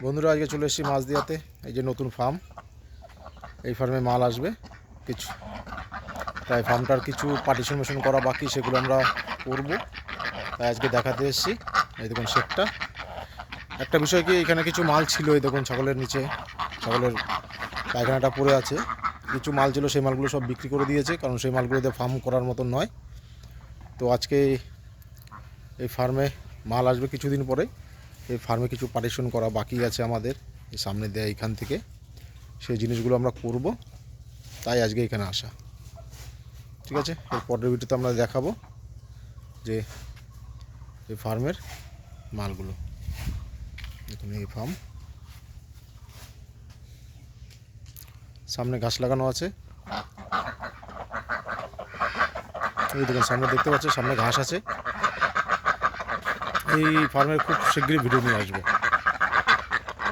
বন্ধুরা, আজকে চলে এসেছি মাছদিয়াতে। এই যে নতুন ফার্ম, এই ফার্মে মাল আসবে কিছু, তাই ফার্মটার কিছু পার্টিশন মেশন করা বাকি, সেগুলো আমরা করব। তাই আজকে দেখাতে এসেছি। এই দেখুন শেডটা। একটা বিষয় কি, এখানে কিছু মাল ছিল, এই দেখুন ছাগলের নিচে ছাগলের পায়খানাটা পড়ে আছে। কিছু মাল ছিল, সেই মালগুলো সব বিক্রি করে দিয়েছে, কারণ সেই মালগুলোতে ফার্ম করার মতন নয়। তো আজকে এই ফার্মে মাল আসবে কিছুদিন পরে। এই ফার্মে কিছু পার্টিশন করা বাকি আছে আমাদের, এই সামনে দেয় এইখান থেকে, সেই জিনিসগুলো আমরা করব। তাই আজকে এখানে আসা। ঠিক আছে, এর পরের ভিডিওতে আমরা দেখাবো যে এই ফার্মের মালগুলো। দেখুন এই ফার্ম, সামনে ঘাস লাগানো আছে। এই দেখুন সামনে দেখতে পাচ্ছেন, সামনে ঘাস আছে। এই ফার্মের খুব শীঘ্রই ভিডিও নিয়ে আসবো।